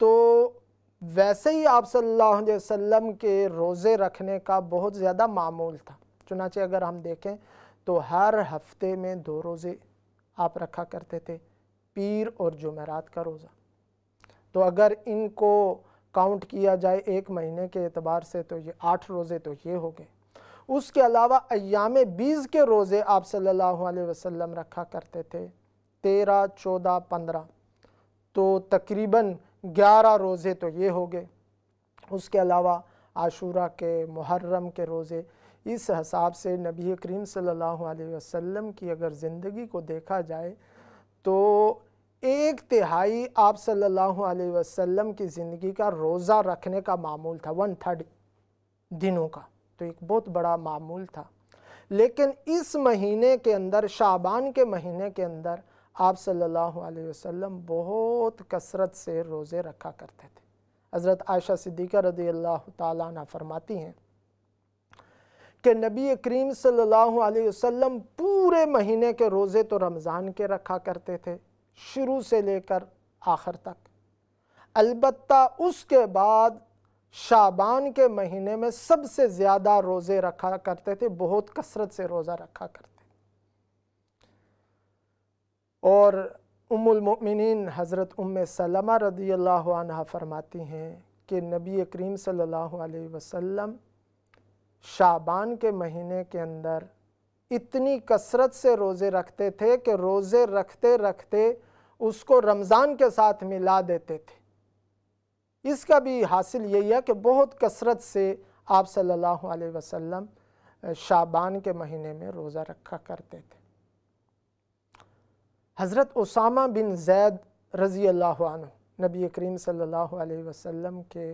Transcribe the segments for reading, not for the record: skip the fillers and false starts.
تو ویسے ہی آپ صلی اللہ علیہ وسلم کے روزے رکھنے کا بہت زیادہ معمول تھا۔ چنانچہ اگر ہم دیکھیں تو ہر ہفتے میں 2 روزے آپ رکھا کرتے تھے، پیر اور جمعرات کا روزہ۔ تو اگر ان کو کاؤنٹ کیا جائے ایک مہینے کے اعتبار سے تو یہ 8 روزے تو یہ ہو گئے۔ اس کے علاوہ ایام بیز کے روزے آپ صلی اللہ علیہ وسلم رکھا کرتے تھے، 13، 14، 15، تو تقریباً 11 روزے تو یہ ہو گئے۔ اس کے علاوہ عاشورہ کے، محرم کے روزے، اس حساب سے نبی کریم صلی اللہ علیہ وسلم کی اگر زندگی کو دیکھا جائے تو 1/3 آپ صلی اللہ علیہ وسلم کی زندگی کا روزہ رکھنے کا معمول تھا، 1/3 دنوں کا، تو ایک بہت بڑا معمول تھا۔ لیکن اس مہینے کے اندر، شعبان کے مہینے کے اندر، آپ صلی اللہ علیہ وسلم بہت کثرت سے روزے رکھا کرتے تھے۔ حضرت عائشہ صدیقہ رضی اللہ تعالیٰ عنہ فرماتی ہیں کہ نبی کریم صلی اللہ علیہ وسلم پورے مہینے کے روزے تو رمضان کے رکھا کرتے تھے، شروع سے لے کر آخر تک، البتہ اس کے بعد شعبان کے مہینے میں سب سے زیادہ روزے رکھا کرتے تھے، بہت کثرت سے روزہ رکھا کرتے تھے۔ اور ام المؤمنین حضرت ام سلمہ رضی اللہ عنہ فرماتی ہیں کہ نبی کریم صلی اللہ علیہ وسلم شعبان کے مہینے کے اندر اتنی کثرت سے روزے رکھتے تھے کہ روزے رکھتے رکھتے اس کو رمضان کے ساتھ ملا دیتے تھے۔ اس کا بھی حاصل یہی ہے کہ بہت کثرت سے آپ صلی اللہ علیہ وسلم شعبان کے مہینے میں روزہ رکھا کرتے تھے۔ حضرت اسامہ بن زید رضی اللہ عنہ نبی کریم صلی اللہ علیہ وسلم کے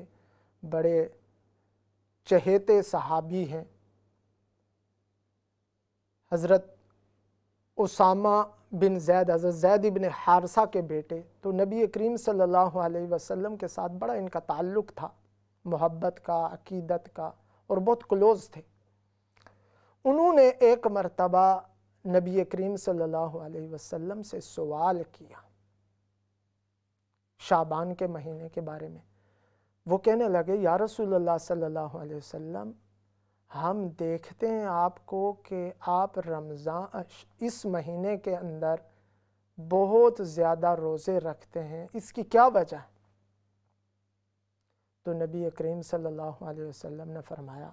بڑے چہیتے صحابی ہیں۔ حضرت اسامہ بن زید، حضرت زید بن حارثہ کے بیٹے، تو نبی کریم صلی اللہ علیہ وسلم کے ساتھ بڑا ان کا تعلق تھا، محبت کا، عقیدت کا، اور بہت کلوز تھے۔ انہوں نے ایک مرتبہ نبی کریم صلی اللہ علیہ وسلم سے سوال کیا شعبان کے مہینے کے بارے میں۔ وہ کہنے لگے، یا رسول اللہ صلی اللہ علیہ وسلم، ہم دیکھتے ہیں آپ کو کہ آپ رمضان اس مہینے کے اندر بہت زیادہ روزے رکھتے ہیں، اس کی کیا وجہ ہے؟ تو نبی کریم صلی اللہ علیہ وسلم نے فرمایا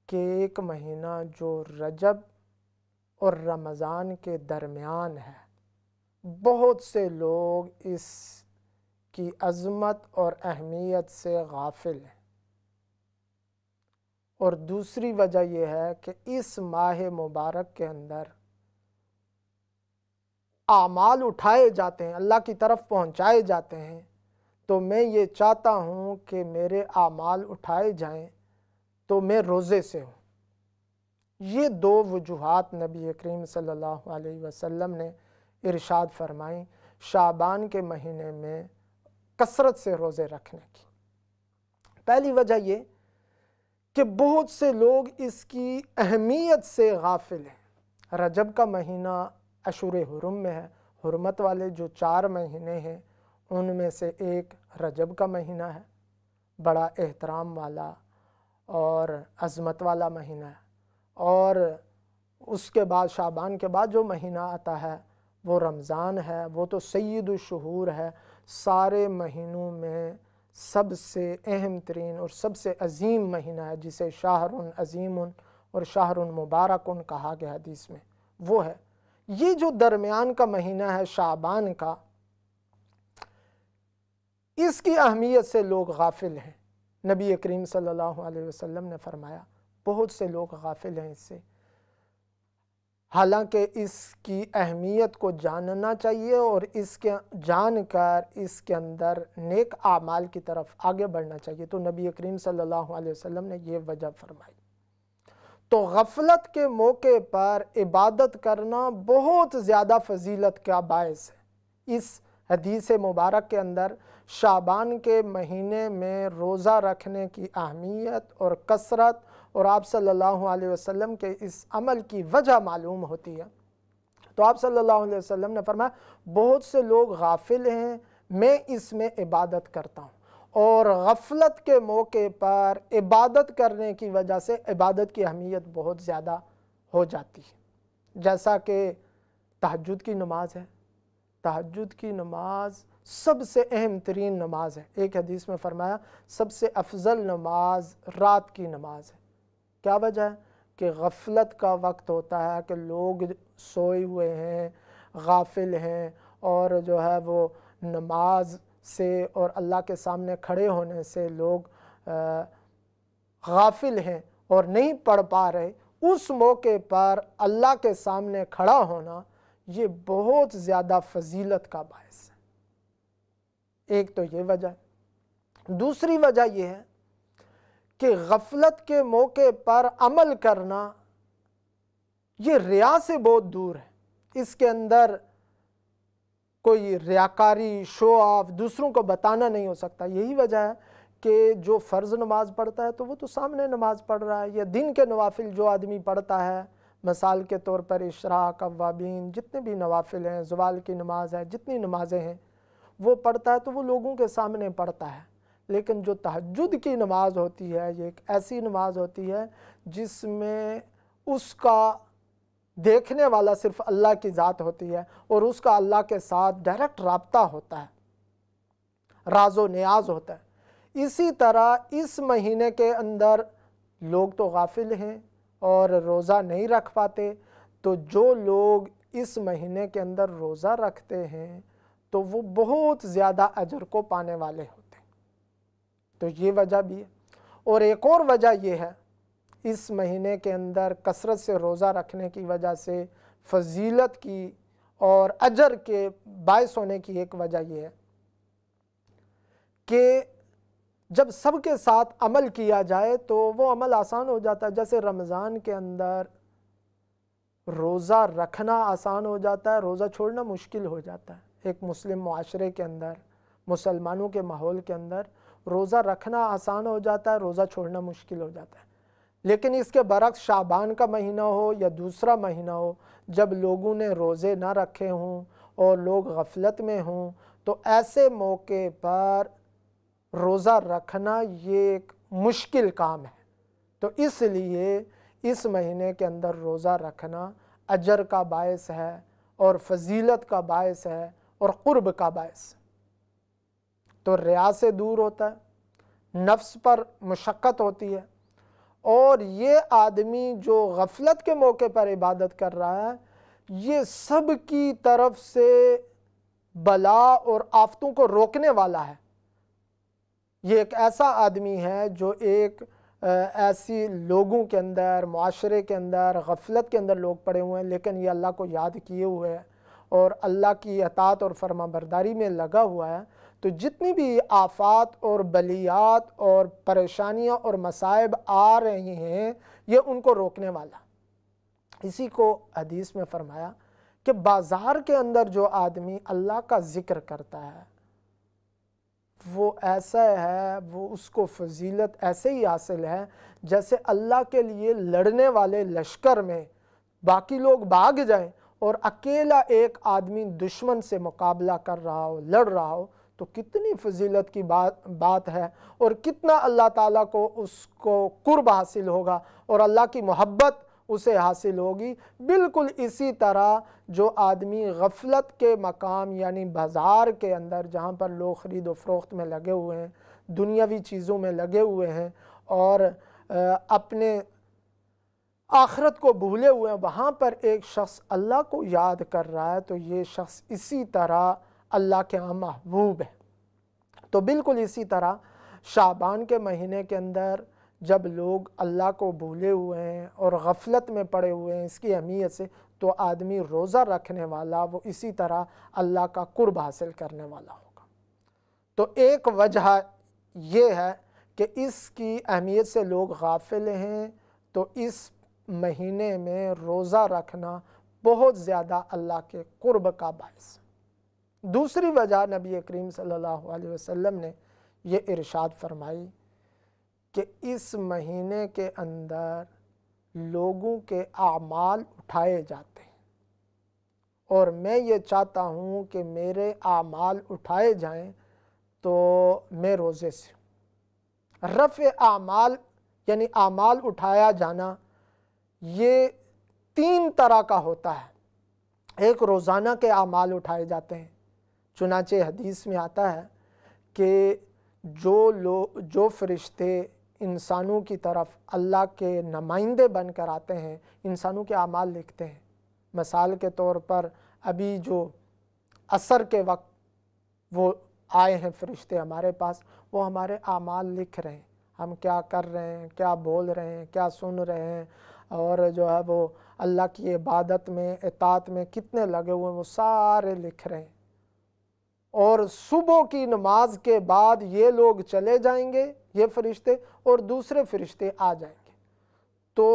کہ ایک مہینہ جو رجب اور رمضان کے درمیان ہے، بہت سے لوگ اس کی عظمت اور اہمیت سے غافل ہیں، اور دوسری وجہ یہ ہے کہ اس ماہ مبارک کے اندر اعمال اٹھائے جاتے ہیں، اللہ کی طرف پہنچائے جاتے ہیں، تو میں یہ چاہتا ہوں کہ میرے اعمال اٹھائے جائیں تو میں روزے سے ہوں۔ یہ 2 وجوہات نبی کریم صلی اللہ علیہ وسلم نے ارشاد فرمائیں شعبان کے مہینے میں کثرت سے روزے رکھنے کی۔ پہلی وجہ یہ کہ بہت سے لوگ اس کی اہمیت سے غافل ہیں۔ رجب کا مہینہ اشہر حرم میں ہے، حرمت والے جو 4 مہینے ہیں ان میں سے ایک رجب کا مہینہ ہے، بڑا احترام والا اور عظمت والا مہینہ ہے، اور اس کے بعد شعبان کے بعد جو مہینہ آتا ہے وہ رمضان ہے، وہ تو سید الشہور ہے، سارے مہینوں میں سب سے اہم ترین اور سب سے عظیم مہینہ ہے، جسے شہر عظیم اور شہر مبارک کہا گیا حدیث میں، وہ ہے۔ یہ جو درمیان کا مہینہ ہے شعبان کا، اس کی اہمیت سے لوگ غافل ہیں۔ نبی کریم صلی اللہ علیہ وسلم نے فرمایا بہت سے لوگ غافل ہیں اس سے، حالانکہ اس کی اہمیت کو جاننا چاہیے اور اس کے جان کر اس کے اندر نیک اعمال کی طرف آگے بڑھنا چاہیے۔ تو نبی کریم صلی اللہ علیہ وسلم نے یہ وجہ فرمائی۔ تو غفلت کے موقع پر عبادت کرنا بہت زیادہ فضیلت کا باعث ہے۔ اس حدیث مبارک کے اندر شعبان کے مہینے میں روزہ رکھنے کی اہمیت اور کثرت اور آپ صلی اللہ علیہ وسلم کے اس عمل کی وجہ معلوم ہوتی ہے۔ تو آپ صلی اللہ علیہ وسلم نے فرمایا بہت سے لوگ غافل ہیں، میں اس میں عبادت کرتا ہوں، اور غفلت کے موقع پر عبادت کرنے کی وجہ سے عبادت کی اہمیت بہت زیادہ ہو جاتی ہے۔ جیسا کہ تہجد کی نماز ہے، تہجد کی نماز سب سے اہم ترین نماز ہے۔ ایک حدیث میں فرمایا سب سے افضل نماز رات کی نماز ہے۔ کیا وجہ ہے؟ کہ غفلت کا وقت ہوتا ہے، کہ لوگ سوئے ہوئے ہیں، غافل ہیں، اور جو ہے وہ نماز سے اور اللہ کے سامنے کھڑے ہونے سے لوگ غافل ہیں اور نہیں پڑھ پا رہے۔ اس موقع پر اللہ کے سامنے کھڑا ہونا یہ بہت زیادہ فضیلت کا باعث ہے۔ ایک تو یہ وجہ ہے۔ دوسری وجہ یہ ہے کہ غفلت کے موقع پر عمل کرنا یہ ریا سے بہت دور ہے۔ اس کے اندر کوئی ریاکاری، شو آف، دوسروں کو بتانا نہیں ہو سکتا۔ یہی وجہ ہے کہ جو فرض نماز پڑھتا ہے تو وہ تو سامنے نماز پڑھ رہا ہے، یا دن کے نوافل جو آدمی پڑھتا ہے، مثال کے طور پر اشراق، اوابین، جتنے بھی نوافل ہیں، زوال کی نماز ہے، جتنی نمازیں ہیں وہ پڑھتا ہے تو وہ لوگوں کے سامنے پڑھتا ہے۔ لیکن جو تہجد کی نماز ہوتی ہے یہ ایک ایسی نماز ہوتی ہے جس میں اس کا دیکھنے والا صرف اللہ کی ذات ہوتی ہے، اور اس کا اللہ کے ساتھ ڈائریکٹ رابطہ ہوتا ہے، راز و نیاز ہوتا ہے۔ اسی طرح اس مہینے کے اندر لوگ تو غافل ہیں اور روزہ نہیں رکھ پاتے، تو جو لوگ اس مہینے کے اندر روزہ رکھتے ہیں تو وہ بہت زیادہ اجر کو پانے والے ہوتے ہیں۔ تو یہ وجہ بھی ہے۔ اور ایک اور وجہ یہ ہے، اس مہینے کے اندر کثرت سے روزہ رکھنے کی وجہ سے فضیلت کی اور اجر کے باعث ہونے کی ایک وجہ یہ ہے کہ جب سب کے ساتھ عمل کیا جائے تو وہ عمل آسان ہو جاتا ہے۔ جیسے رمضان کے اندر روزہ رکھنا آسان ہو جاتا ہے، روزہ چھوڑنا مشکل ہو جاتا ہے۔ ایک مسلم معاشرے کے اندر، مسلمانوں کے ماحول کے اندر روزہ رکھنا آسان ہو جاتا ہے، روزہ چھوڑنا مشکل ہو جاتا ہے۔ لیکن اس کے برعکس شعبان کا مہینہ ہو یا دوسرا مہینہ ہو، جب لوگوں نے روزے نہ رکھے ہوں اور لوگ غفلت میں ہوں، تو ایسے موقع پر روزہ رکھنا یہ ایک مشکل کام ہے۔ تو اس لیے اس مہینے کے اندر روزہ رکھنا اجر کا باعث ہے اور فضیلت کا باعث ہے اور قرب کا باعث۔ تو ریا سے دور ہوتا ہے، نفس پر مشقت ہوتی ہے، اور یہ آدمی جو غفلت کے موقع پر عبادت کر رہا ہے یہ سب کی طرف سے بلا اور آفتوں کو روکنے والا ہے۔ یہ ایک ایسا آدمی ہے جو ایک ایسی لوگوں کے اندر، معاشرے کے اندر، غفلت کے اندر لوگ پڑے ہوئے ہیں، لیکن یہ اللہ کو یاد کیے ہوئے ہیں اور اللہ کی اطاعت اور فرما برداری میں لگا ہوا ہے، تو جتنی بھی آفات اور بلیات اور پریشانیاں اور مصائب آ رہی ہیں یہ ان کو روکنے والا۔ اسی کو حدیث میں فرمایا کہ بازار کے اندر جو آدمی اللہ کا ذکر کرتا ہے وہ ایسا ہے، وہ اس کو فضیلت ایسے ہی حاصل ہے جیسے اللہ کے لیے لڑنے والے لشکر میں باقی لوگ بھاگ جائیں اور اکیلا ایک آدمی دشمن سے مقابلہ کر رہا ہو، لڑ رہا ہو، تو کتنی فضیلت کی بات ہے، اور کتنا اللہ تعالیٰ کو اس کو قرب حاصل ہوگا اور اللہ کی محبت اسے حاصل ہوگی۔ بالکل اسی طرح جو آدمی غفلت کے مقام یعنی بازار کے اندر جہاں پر لوگ خرید و فروخت میں لگے ہوئے ہیں، دنیاوی چیزوں میں لگے ہوئے ہیں اور اپنے آخرت کو بھولے ہوئے ہیں، وہاں پر ایک شخص اللہ کو یاد کر رہا ہے تو یہ شخص اسی طرح اللہ کے ہاں محبوب ہے۔ تو بالکل اسی طرح شعبان کے مہینے کے اندر جب لوگ اللہ کو بھولے ہوئے ہیں اور غفلت میں پڑے ہوئے ہیں اس کی اہمیت سے، تو آدمی روزہ رکھنے والا وہ اسی طرح اللہ کا قرب حاصل کرنے والا ہوگا۔ تو ایک وجہ یہ ہے کہ اس کی اہمیت سے لوگ غافل ہیں، تو اس مہینے میں روزہ رکھنا بہت زیادہ اللہ کے قرب کا باعث۔ دوسری وجہ نبی کریم صلی اللہ علیہ وسلم نے یہ ارشاد فرمائی کہ اس مہینے کے اندر لوگوں کے اعمال اٹھائے جاتے ہیں، اور میں یہ چاہتا ہوں کہ میرے اعمال اٹھائے جائیں تو میں روزے سے۔ رفع اعمال یعنی اعمال اٹھایا جانا یہ 3 طرح کا ہوتا ہے۔ ایک روزانہ کے اعمال اٹھائے جاتے ہیں، چنانچہ حدیث میں آتا ہے کہ جو فرشتے انسانوں کی طرف اللہ کے نمائندے بن کر آتے ہیں، انسانوں کے اعمال لکھتے ہیں۔ مثال کے طور پر ابھی جو عصر کے وقت وہ آئے ہیں فرشتے ہمارے پاس، وہ ہمارے اعمال لکھ رہے ہیں، ہم کیا کر رہے ہیں، کیا بول رہے ہیں، کیا سن رہے ہیں، اور جو ہے وہ اللہ کی عبادت میں اطاعت میں کتنے لگے ہوئے ہیں، وہ سارے لکھ رہے ہیں۔ اور صبح کی نماز کے بعد یہ لوگ چلے جائیں گے، یہ فرشتے، اور دوسرے فرشتے آ جائیں گے۔ تو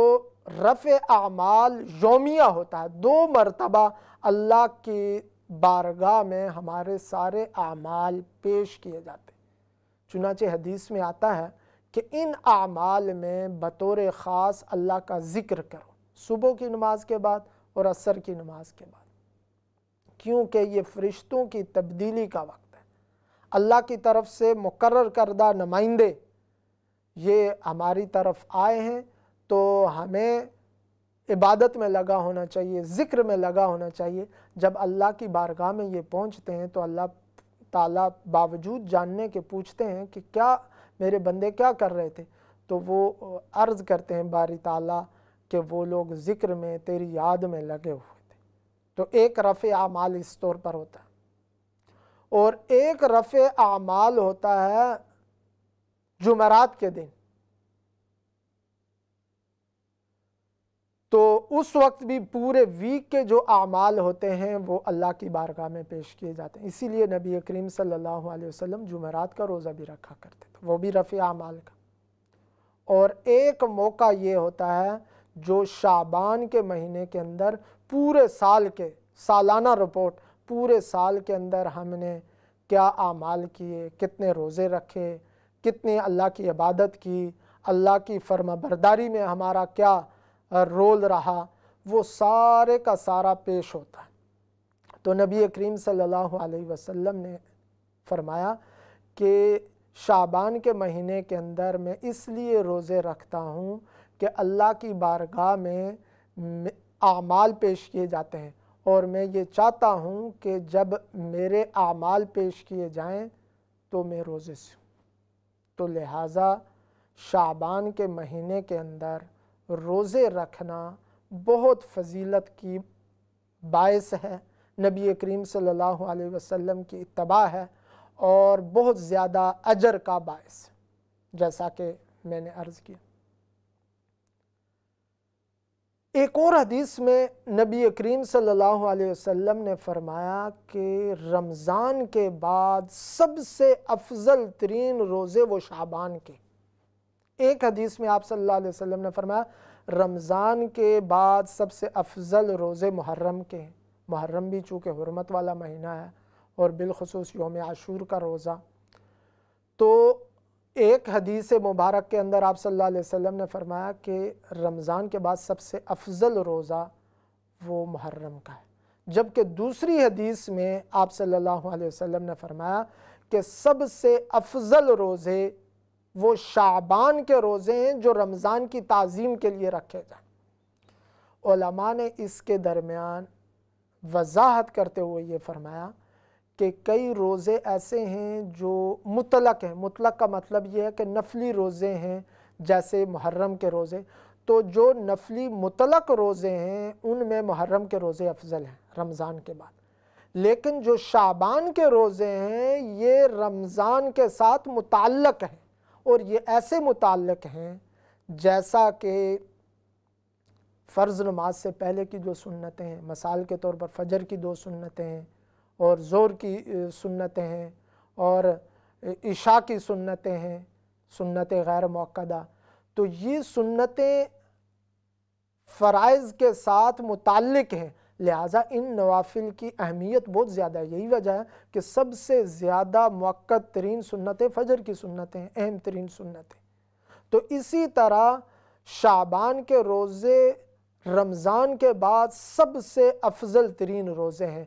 رفع اعمال یومیہ ہوتا ہے، 2 مرتبہ اللہ کی بارگاہ میں ہمارے سارے اعمال پیش کیے جاتے ہیں۔ چنانچہ حدیث میں آتا ہے کہ ان اعمال میں بطور خاص اللہ کا ذکر کرو، صبح کی نماز کے بعد اور عصر کی نماز کے بعد، کیونکہ یہ فرشتوں کی تبدیلی کا وقت ہے۔ اللہ کی طرف سے مقرر کردہ نمائندے یہ ہماری طرف آئے ہیں، تو ہمیں عبادت میں لگا ہونا چاہیے، ذکر میں لگا ہونا چاہیے۔ جب اللہ کی بارگاہ میں یہ پہنچتے ہیں تو اللہ تعالیٰ باوجود جاننے کے پوچھتے ہیں کہ کیا میرے بندے کیا کر رہے تھے، تو وہ عرض کرتے ہیں باری تعالیٰ کہ وہ لوگ ذکر میں تیری یاد میں لگے ہوئے تھے۔ تو ایک رفع اعمال اس طور پر ہوتا ہے، اور ایک رفع اعمال ہوتا ہے جمعرات کے دن۔ تو اس وقت بھی پورے ویک کے جو اعمال ہوتے ہیں وہ اللہ کی بارگاہ میں پیش کیے جاتے ہیں۔ اسی لیے نبی کریم صلی اللہ علیہ وسلم جمعرات کا روزہ بھی رکھا کرتے تھے، وہ بھی رفع اعمال کا۔ اور ایک موقع یہ ہوتا ہے جو شعبان کے مہینے کے اندر پورے سال کے سالانہ رپورٹ، پورے سال کے اندر ہم نے کیا اعمال کیے، کتنے روزے رکھے، کتنی اللہ کی عبادت کی، اللہ کی فرما برداری میں ہمارا کیا رول رہا، وہ سارے کا سارا پیش ہوتا ہے۔ تو نبی کریم صلی اللہ علیہ وسلم نے فرمایا کہ شعبان کے مہینے کے اندر میں اس لیے روزے رکھتا ہوں کہ اللہ کی بارگاہ میں اعمال پیش کیے جاتے ہیں، اور میں یہ چاہتا ہوں کہ جب میرے اعمال پیش کیے جائیں تو میں روزے سے ہوں۔ تو لہٰذا شعبان کے مہینے کے اندر روزے رکھنا بہت فضیلت کی باعث ہے، نبی کریم صلی اللہ علیہ وسلم کی اتباع ہے، اور بہت زیادہ اجر کا باعث، جیسا کہ میں نے عرض کیا۔ ایک اور حدیث میں نبی کریم صلی اللہ علیہ وسلم نے فرمایا کہ رمضان کے بعد سب سے افضل ترین روزے وہ شعبان کے۔ ایک حدیث میں آپ صلی اللہ علیہ وسلم نے فرمایا رمضان کے بعد سب سے افضل روزے محرم کے ہیں۔ محرم بھی چونکہ حرمت والا مہینہ ہے، اور بالخصوص یوم عاشور کا روزہ۔ تو ایک حدیث مبارک کے اندر آپ صلی اللہ علیہ وسلم نے فرمایا کہ رمضان کے بعد سب سے افضل روزہ وہ محرم کا ہے، جبکہ دوسری حدیث میں آپ صلی اللہ علیہ وسلم نے فرمایا کہ سب سے افضل روزے وہ شعبان کے روزے ہیں جو رمضان کی تعظیم کے لیے رکھے جائیں۔ علماء نے اس کے درمیان وضاحت کرتے ہوئے یہ فرمایا کہ کئی روزے ایسے ہیں جو مطلق ہیں، مطلق کا مطلب یہ ہے کہ نفلی روزے ہیں، جیسے محرم کے روزے۔ تو جو نفلی مطلق روزے ہیں ان میں محرم کے روزے افضل ہیں رمضان کے بعد، لیکن جو شعبان کے روزے ہیں یہ رمضان کے ساتھ متعلق ہیں، اور یہ ایسے متعلق ہیں جیسا کہ فرض نماز سے پہلے کی جو سنتیں ہیں، مثال کے طور پر فجر کی 2 سنتیں ہیں، اور ظہر کی سنتیں ہیں، اور عشاء کی سنتیں ہیں، سنت غیر موقدہ۔ تو یہ سنتیں فرائض کے ساتھ متعلق ہیں، لہٰذا ان نوافل کی اہمیت بہت زیادہ ہے۔ یہی وجہ ہے کہ سب سے زیادہ موقت ترین سنتیں فجر کی سنتیں ہیں، اہم ترین سنتیں۔ تو اسی طرح شعبان کے روزے رمضان کے بعد سب سے افضل ترین روزے ہیں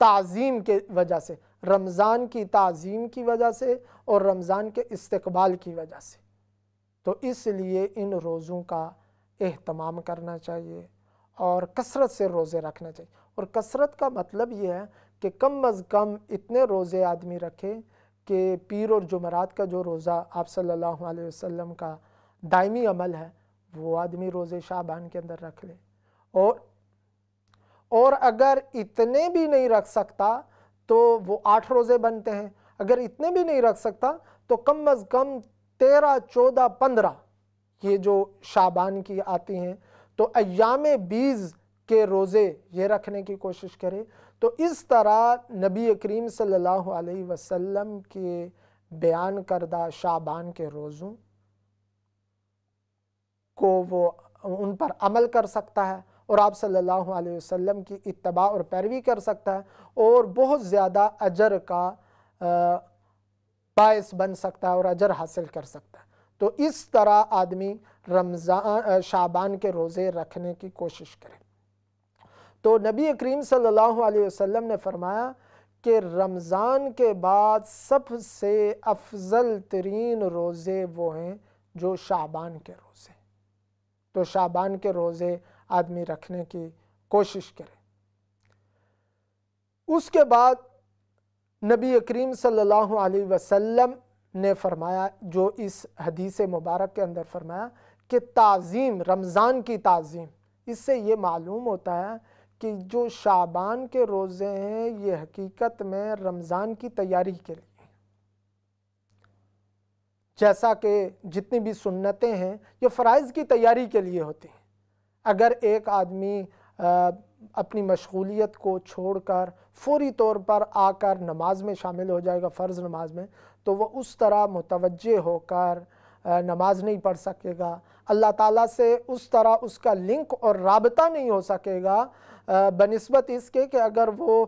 تعظیم کے وجہ سے، رمضان کی تعظیم کی وجہ سے اور رمضان کے استقبال کی وجہ سے۔ تو اس لیے ان روزوں کا اہتمام کرنا چاہیے اور کثرت سے روزے رکھنا چاہیے۔ اور کثرت کا مطلب یہ ہے کہ کم از کم اتنے روزے آدمی رکھے کہ پیر اور جمعرات کا جو روزہ آپ صلی اللہ علیہ وسلم کا دائمی عمل ہے وہ آدمی روزے شعبان کے اندر رکھ لے۔ اور اگر اتنے بھی نہیں رکھ سکتا تو وہ 8 روزے بنتے ہیں، اگر اتنے بھی نہیں رکھ سکتا تو کم از کم 13، 14، 15 یہ جو شعبان کی آتی ہیں تو ایام 20 کے روزے یہ رکھنے کی کوشش کرے۔ تو اس طرح نبی کریم صلی اللہ علیہ وسلم کے بیان کردہ شعبان کے روزوں کو وہ ان پر عمل کر سکتا ہے اور آپ صلی اللہ علیہ وسلم کی اتباع اور پیروی کر سکتا ہے اور بہت زیادہ اجر کا باعث بن سکتا ہے اور اجر حاصل کر سکتا ہے۔ تو اس طرح آدمی شعبان کے روزے رکھنے کی کوشش کرے۔ تو نبی کریم صلی اللہ علیہ وسلم نے فرمایا کہ رمضان کے بعد سب سے افضل ترین روزے وہ ہیں جو شعبان کے روزے، تو شعبان کے روزے آدمی رکھنے کی کوشش کرے۔ اس کے بعد نبی کریم صلی اللہ علیہ وسلم نے فرمایا، جو اس حدیث مبارک کے اندر فرمایا کہ تعظیم، رمضان کی تعظیم، اس سے یہ معلوم ہوتا ہے کہ جو شعبان کے روزے ہیں یہ حقیقت میں رمضان کی تیاری کے لیے، جیسا کہ جتنی بھی سنتیں ہیں یہ فرائض کی تیاری کے لیے ہوتی ہیں۔ اگر ایک آدمی اپنی مشغولیت کو چھوڑ کر فوری طور پر آ کر نماز میں شامل ہو جائے گا، فرض نماز میں، تو وہ اس طرح متوجہ ہو کر نماز نہیں پڑھ سکے گا، اللہ تعالیٰ سے اس طرح اس کا لنک اور رابطہ نہیں ہو سکے گا بنسبت اس کے کہ اگر وہ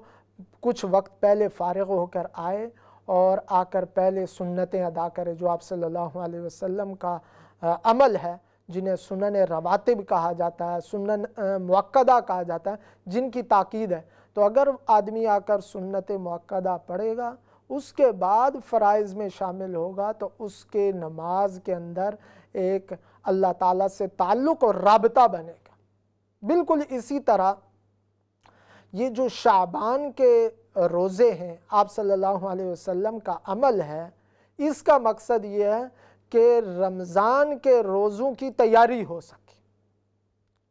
کچھ وقت پہلے فارغ ہو کر آئے اور آ کر پہلے سنتیں ادا کرے، جو آپ صلی اللہ علیہ وسلم کا عمل ہے، جنہیں سنن رواتب کہا جاتا ہے، سنن مؤکدہ کہا جاتا ہے، جن کی تاکید ہے۔ تو اگر آدمی آ کر سنت مؤکدہ پڑھے گا، اس کے بعد فرائض میں شامل ہوگا، تو اس کے نماز کے اندر ایک اللہ تعالیٰ سے تعلق اور رابطہ بنے گا۔ بالکل اسی طرح یہ جو شعبان کے روزے ہیں، آپ صلی اللہ علیہ وسلم کا عمل ہے، اس کا مقصد یہ ہے کہ رمضان کے روزوں کی تیاری ہو سکے،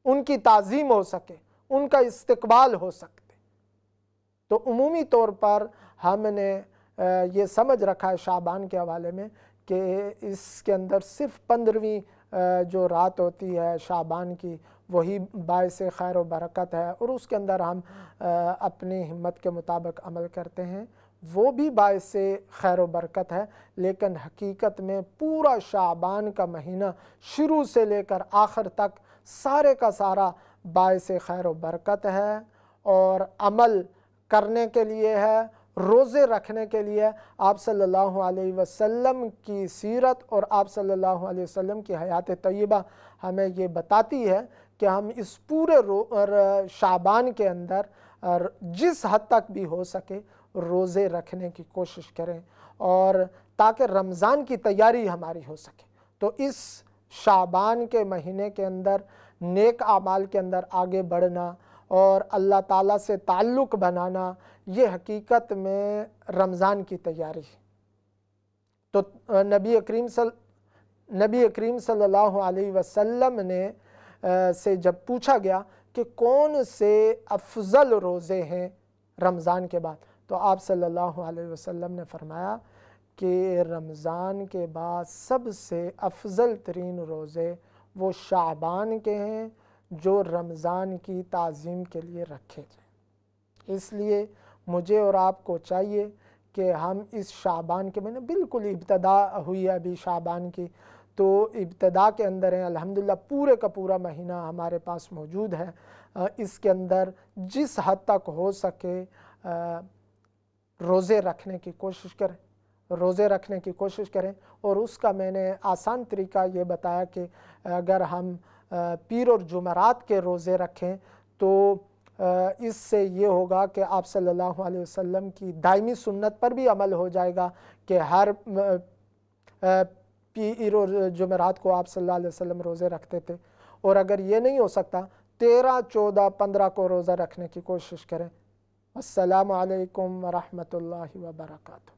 ان کی تعظیم ہو سکے، ان کا استقبال ہو سکے۔ تو عمومی طور پر ہم نے یہ سمجھ رکھا ہے شعبان کے حوالے میں کہ اس کے اندر صرف 15ویں جو رات ہوتی ہے شعبان کی وہی باعث خیر و برکت ہے، اور اس کے اندر ہم اپنی ہمت کے مطابق عمل کرتے ہیں، وہ بھی باعث خیر و برکت ہے۔ لیکن حقیقت میں پورا شعبان کا مہینہ شروع سے لے کر آخر تک سارے کا سارا باعث خیر و برکت ہے، اور عمل کرنے کے لیے ہے، روزے رکھنے کے لیے۔ آپ صلی اللہ علیہ وسلم کی سیرت اور آپ صلی اللہ علیہ وسلم کی حیات طیبہ ہمیں یہ بتاتی ہے کہ ہم اس پورے شعبان کے اندر جس حد تک بھی ہو سکے روزے رکھنے کی کوشش کریں، اور تاکہ رمضان کی تیاری ہماری ہو سکے۔ تو اس شعبان کے مہینے کے اندر نیک اعمال کے اندر آگے بڑھنا اور اللہ تعالیٰ سے تعلق بنانا، یہ حقیقت میں رمضان کی تیاری ہے۔ تو نبی کریم صلی اللہ علیہ وسلم نے سے جب پوچھا گیا کہ کون سے افضل روزے ہیں رمضان کے بعد، تو آپ صلی اللہ علیہ وسلم نے فرمایا کہ رمضان کے بعد سب سے افضل ترین روزے وہ شعبان کے ہیں جو رمضان کی تعظیم کے لیے رکھے جائیں۔ اس لیے مجھے اور آپ کو چاہیے کہ ہم اس شعبان کے مہینے، بالکل ابتدا ہوئی ہے ابھی شعبان کی، تو ابتدا کے اندر ہیں، الحمدللہ پورے کا پورا مہینہ ہمارے پاس موجود ہے۔ اس کے اندر جس حد تک ہو سکے روزے رکھنے کی کوشش کریں، اور اس کا میں نے آسان طریقہ یہ بتایا کہ اگر ہم پیر اور جمعرات کے روزے رکھیں تو اس سے یہ ہوگا کہ آپ صلی اللہ علیہ وسلم کی دائمی سنت پر بھی عمل ہو جائے گا کہ ہر پیر اور جمعرات کو آپ صلی اللہ علیہ وسلم روزے رکھتے تھے۔ اور اگر یہ نہیں ہو سکتا 13، 14، 15 کو روزہ رکھنے کی کوشش کریں۔ السلام علیکم ورحمۃ اللہ وبرکاتہ۔